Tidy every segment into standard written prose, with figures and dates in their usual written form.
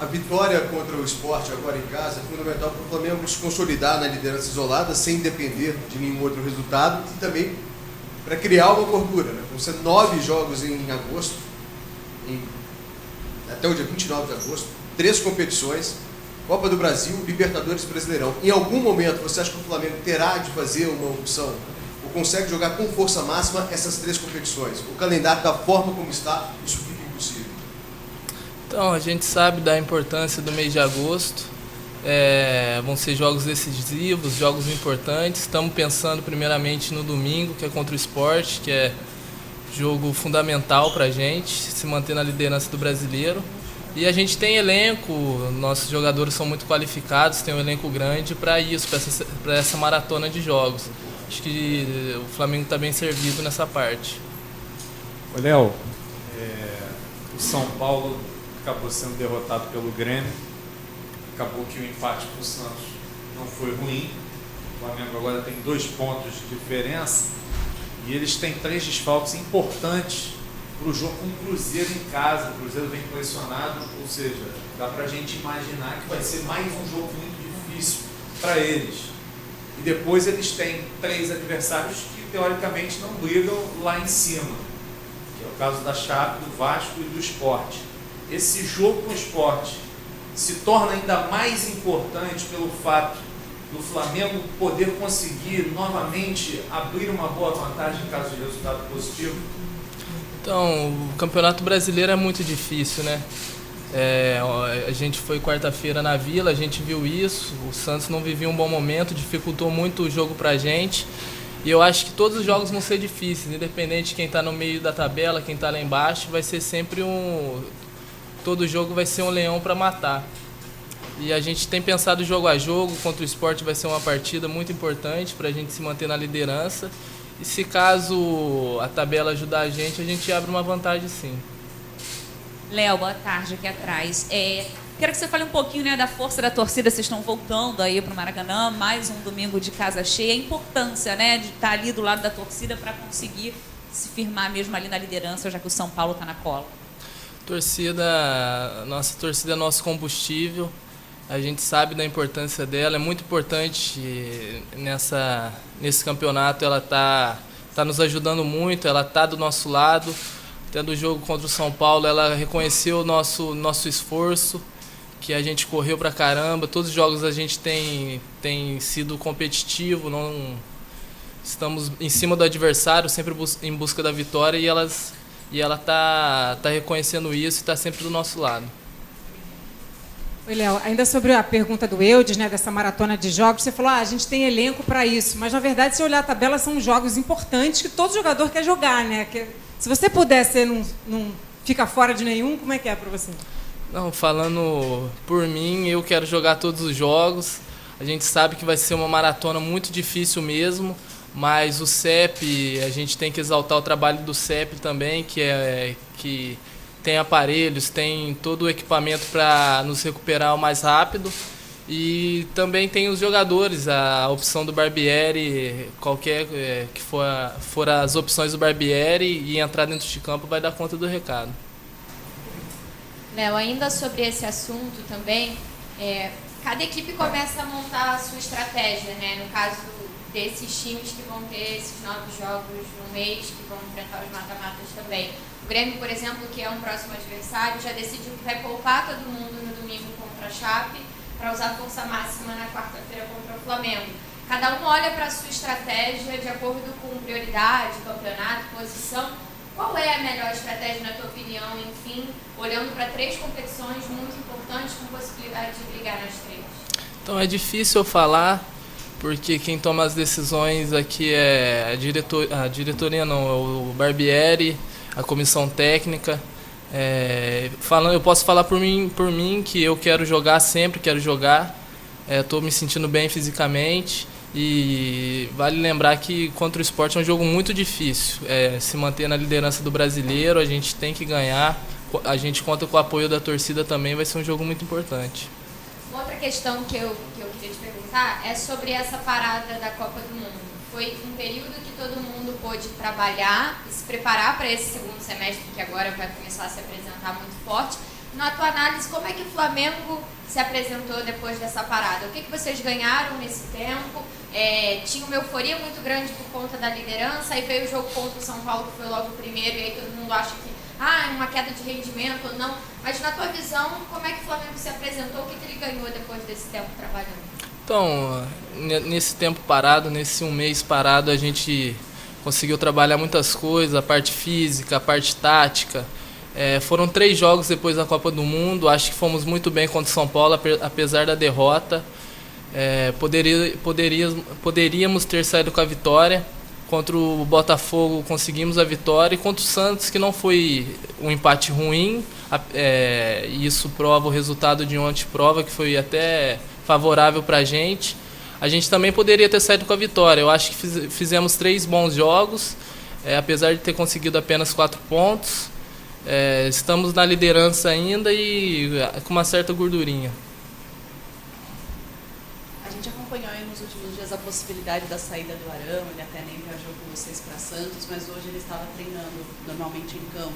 vitória contra o Sport agora em casa é fundamental para o Flamengo se consolidar na liderança isolada, sem depender de nenhum outro resultado, e também para criar uma gordura, né? Vão ser 9 jogos em agosto, até o dia 29 de agosto, 3 competições, Copa do Brasil, Libertadores e Brasileirão. Em algum momento você acha que o Flamengo terá de fazer uma opção, ou consegue jogar com força máxima essas 3 competições? O calendário, da forma como está, isso fica impossível. Então, a gente sabe da importância do mês de agosto, vão ser jogos decisivos, jogos importantes. Estamos pensando primeiramente no domingo, que é contra o Sport, que é jogo fundamental para a gente se manter na liderança do Brasileiro. E a gente tem elenco, nossos jogadores são muito qualificados, tem um elenco grande para isso, para essa maratona de jogos. Acho que o Flamengo está bem servido nessa parte. Ô Léo, o São Paulo acabou sendo derrotado pelo Grêmio, acabou que o empate para o Santos não foi ruim, o Flamengo agora tem 2 pontos de diferença e eles têm 3 desfalques importantes para o jogo com o Cruzeiro em casa. O Cruzeiro vem pressionado, ou seja, dá para a gente imaginar que vai ser mais um jogo muito difícil para eles. E depois eles têm 3 adversários que teoricamente não brigam lá em cima, que é o caso da Chape, do Vasco e do Sport. Esse jogo com o Sport se torna ainda mais importante pelo fato do Flamengo poder conseguir novamente abrir uma boa vantagem em caso de resultado positivo. Então, o Campeonato Brasileiro é muito difícil, né? A gente foi quarta-feira na Vila, a gente viu isso, o Santos não vivia um bom momento, dificultou muito o jogo pra gente. E eu acho que todos os jogos vão ser difíceis, independente de quem está no meio da tabela, quem está lá embaixo, vai ser sempre todo jogo vai ser um leão para matar. E a gente tem pensado jogo a jogo, contra o Sport vai ser uma partida muito importante para a gente se manter na liderança. E se caso a tabela ajudar a gente abre uma vantagem sim. Léo, boa tarde aqui atrás. Quero que você fale um pouquinho, né, da força da torcida. Vocês estão voltando aí para o Maracanã, mais um domingo de casa cheia. A importância, né, de estar ali do lado da torcida para conseguir se firmar mesmo ali na liderança, já que o São Paulo está na cola. Nossa torcida é nosso combustível. A gente sabe da importância dela, é muito importante nesse campeonato, ela tá nos ajudando muito, ela tá do nosso lado. Até do jogo contra o São Paulo, ela reconheceu o nosso esforço, que a gente correu pra caramba. Todos os jogos a gente tem sido competitivo, não estamos em cima do adversário, sempre em busca da vitória, e ela tá reconhecendo isso e está sempre do nosso lado. Oi, Léo, ainda sobre a pergunta do Eudes, né, dessa maratona de jogos, você falou, a gente tem elenco para isso, mas na verdade, se olhar a tabela, são jogos importantes que todo jogador quer jogar, né? Se você puder ser, não fica fora de nenhum, como é que é para você? Não, falando por mim, eu quero jogar todos os jogos. A gente sabe que vai ser uma maratona muito difícil mesmo, mas o CEP, a gente tem que exaltar o trabalho do CEP também, que tem aparelhos, tem todo o equipamento para nos recuperar o mais rápido. E também tem os jogadores, a opção do Barbieri, qualquer que for as opções do Barbieri e entrar dentro de campo vai dar conta do recado. Léo, ainda sobre esse assunto também, cada equipe começa a montar a sua estratégia, né? No caso desses times que vão ter esses 9 jogos no mês, que vão enfrentar os mata-matas também. O Grêmio, por exemplo, que é um próximo adversário, já decidiu que vai poupar todo mundo no domingo contra a Chape, para usar força máxima na quarta-feira contra o Flamengo. Cada um olha para a sua estratégia de acordo com prioridade, campeonato, posição. Qual é a melhor estratégia, na tua opinião, enfim, olhando para 3 competições muito importantes com possibilidade de brigar nas 3? Então é difícil eu falar, porque quem toma as decisões aqui é a diretoria não, é o Barbieri, a comissão técnica. Eu posso falar por mim que eu quero jogar sempre, estou me sentindo bem fisicamente e vale lembrar que contra o Sport é um jogo muito difícil, se manter na liderança do Brasileiro, a gente tem que ganhar, a gente conta com o apoio da torcida também, vai ser um jogo muito importante. Outra questão que eu queria te perguntar é sobre essa parada da Copa do Mundo. Foi um período que todo mundo pôde trabalhar e se preparar para esse segundo semestre, que agora vai começar a se apresentar muito forte, Na tua análise, como é que o Flamengo se apresentou depois dessa parada? O que vocês ganharam nesse tempo? Tinha uma euforia muito grande por conta da liderança, aí veio o jogo contra o São Paulo, que foi logo o primeiro, e aí todo mundo acha que é uma queda de rendimento ou não. Mas na tua visão, como é que o Flamengo se apresentou? O que ele ganhou depois desse tempo trabalhando? Então, nesse tempo parado, nesse um mês parado, a gente conseguiu trabalhar muitas coisas, a parte física, a parte tática. Foram 3 jogos depois da Copa do Mundo, acho que fomos muito bem contra o São Paulo, apesar da derrota. Poderíamos ter saído com a vitória. Contra o Botafogo conseguimos a vitória, e contra o Santos, que não foi um empate ruim, isso prova, o resultado de ontem prova que foi até favorável para a gente também poderia ter saído com a vitória. Eu acho que fizemos 3 bons jogos, apesar de ter conseguido apenas 4 pontos. Estamos na liderança ainda e com uma certa gordurinha. A gente acompanhou aí nos últimos dias a possibilidade da saída do Arão, ele até nem viajou com vocês para Santos, mas hoje ele estava treinando normalmente em campo.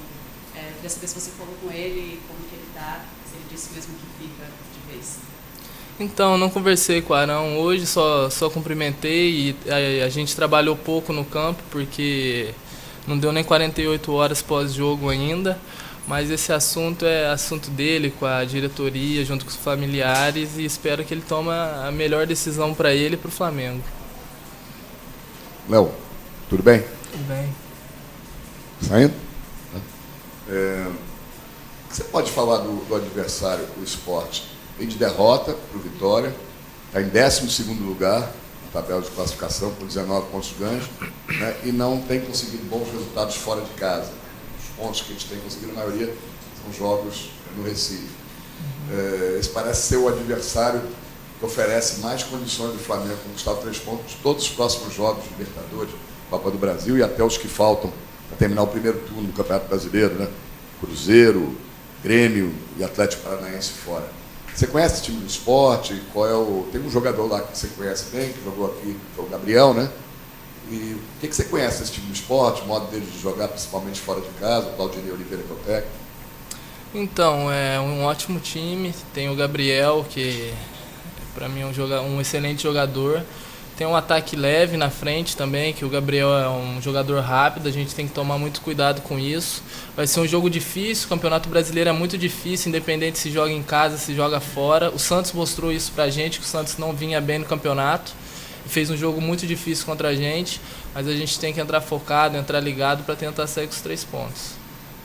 Queria saber se você falou com ele, como que ele está, se ele disse mesmo que fica de vez. Então, não conversei com o Arão hoje, só cumprimentei, e a gente trabalhou pouco no campo, porque não deu nem 48 horas pós-jogo ainda, mas esse assunto é assunto dele, com a diretoria, junto com os familiares, e espero que ele tome a melhor decisão para ele e para o Flamengo. Léo, tudo bem? Tudo bem. Saindo? O que você pode falar do adversário, o Sport? Vem de derrota para o Vitória, está em 12º lugar na tabela de classificação, com 19 pontos ganhos, né, e não tem conseguido bons resultados fora de casa. Os pontos que a gente tem conseguido, a maioria, são jogos no Recife. Esse parece ser o adversário que oferece mais condições do Flamengo conquistar 3 pontos de todos os próximos jogos de Libertadores, Copa do Brasil e até os que faltam para terminar o primeiro turno do Campeonato Brasileiro, né? Cruzeiro, Grêmio e Atlético Paranaense fora. Você conhece esse time do Sport? Tem um jogador lá que você conhece bem, que jogou aqui, que é o Gabriel, né? E o que você conhece desse time do Sport, o modo deles de jogar, principalmente fora de casa, o Claudinei Oliveira, que é o técnico? Então, é um ótimo time. Tem o Gabriel, que para mim é um excelente jogador. Tem um ataque leve na frente também, que o Gabriel é um jogador rápido, a gente tem que tomar muito cuidado com isso. Vai ser um jogo difícil, o Campeonato Brasileiro é muito difícil, independente se joga em casa, se joga fora. O Santos mostrou isso pra gente, que o Santos não vinha bem no campeonato. Fez um jogo muito difícil contra a gente, mas a gente tem que entrar focado, entrar ligado para tentar sair com os 3 pontos.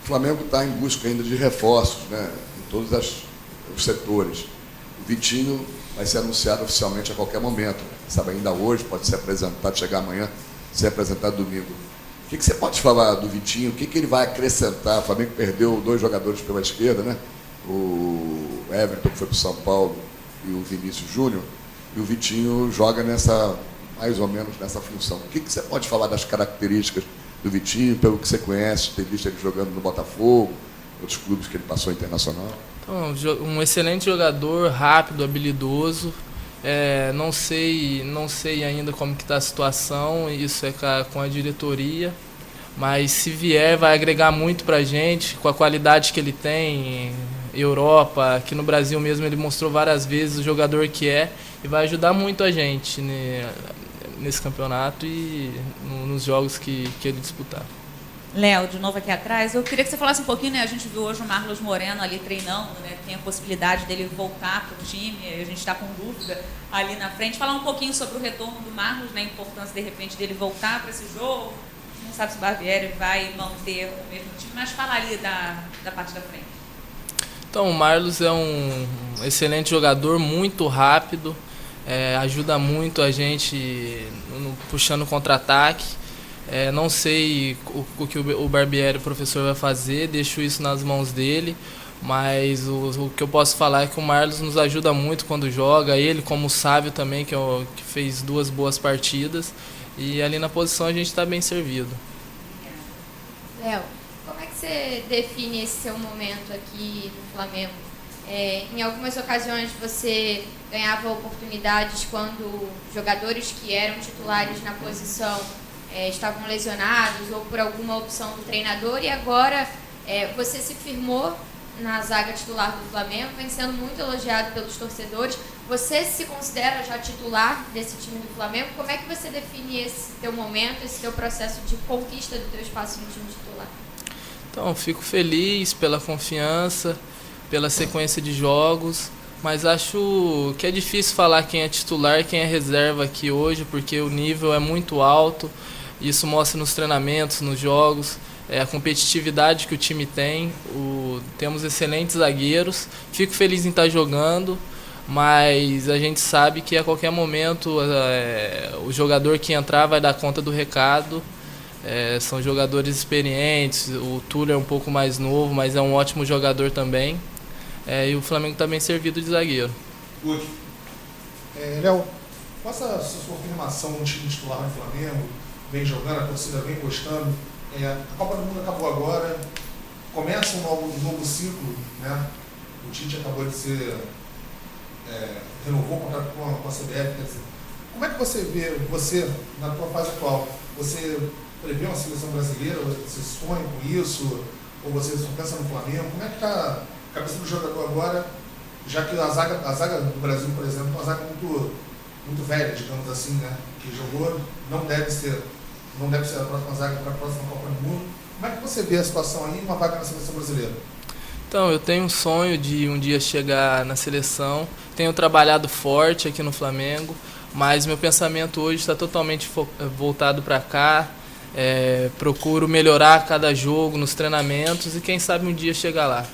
O Flamengo está em busca ainda de reforços, né, em todos os setores. O Vitinho vai ser anunciado oficialmente a qualquer momento. Sabe, ainda hoje, pode ser apresentado, chegar amanhã, ser apresentado domingo. O que você pode falar do Vitinho? O que ele vai acrescentar? O Flamengo perdeu 2 jogadores pela esquerda, né? O Everton, que foi para o São Paulo, e o Vinícius Júnior. E o Vitinho joga mais ou menos nessa função. O que você pode falar das características do Vitinho, pelo que você conhece, ter visto ele jogando no Botafogo, outros clubes que ele passou internacional? Então, um excelente jogador, rápido, habilidoso. Não sei ainda como que está a situação, isso é com a diretoria, mas se vier vai agregar muito para a gente, com a qualidade que ele tem, Europa, aqui no Brasil mesmo ele mostrou várias vezes o jogador que é, e vai ajudar muito a gente nesse campeonato e nos jogos que ele disputar. Léo, de novo aqui atrás, eu queria que você falasse um pouquinho, né? A gente viu hoje o Marlos Moreno ali treinando, né? Tem a possibilidade dele voltar para o time, a gente está com dúvida ali na frente. Falar um pouquinho sobre o retorno do Marlos, né? A importância, de repente, dele voltar para esse jogo. Não sabe se o Barbieri vai manter o mesmo time, mas fala ali da parte da frente. Então, o Marlos é um excelente jogador, muito rápido, ajuda muito a gente puxando contra-ataque. Não sei o que o Barbieri, o professor, vai fazer, deixo isso nas mãos dele, mas o que eu posso falar é que o Marlos nos ajuda muito quando joga, ele como o Sávio também, que fez 2 boas partidas, e ali na posição a gente está bem servido. Léo, como é que você define esse seu momento aqui no Flamengo? Em algumas ocasiões você ganhava oportunidades quando jogadores que eram titulares na posição estavam lesionados ou por alguma opção do treinador, e agora você se firmou na zaga titular do Flamengo, vem sendo muito elogiado pelos torcedores. Você se considera já titular desse time do Flamengo? Como é que você define esse teu momento, esse teu processo de conquista do teu espaço no time titular? Então, fico feliz pela confiança, pela sequência de jogos, mas acho que é difícil falar quem é titular e quem é reserva aqui hoje, porque o nível é muito alto, isso mostra nos treinamentos, nos jogos, a competitividade que o time tem, temos excelentes zagueiros, fico feliz em estar jogando, mas a gente sabe que a qualquer momento o jogador que entrar vai dar conta do recado. São jogadores experientes, o Túlio é um pouco mais novo, mas é um ótimo jogador também. E o Flamengo está bem servido de zagueiro. Léo, com essa sua afirmação no time titular no Flamengo, vem jogando, a torcida vem gostando, a Copa do Mundo acabou agora, começa um novo ciclo, né? O Tite acabou de ser... renovou o contrato com a CBF, quer dizer, como é que você vê, na tua fase atual, você prevê uma seleção brasileira, você sonha com isso, ou você só pensa no Flamengo? Como é que está a cabeça do jogador agora, já que a zaga do Brasil, por exemplo, é uma zaga muito velha, digamos assim, né? Que jogou, não deve ser a próxima zaga para a próxima Copa do Mundo. Como é que você vê a situação aí, uma vaga na seleção brasileira? Então, eu tenho um sonho de um dia chegar na seleção, tenho trabalhado forte aqui no Flamengo, mas meu pensamento hoje está totalmente voltado para cá. Procuro melhorar cada jogo nos treinamentos e quem sabe um dia chegar lá.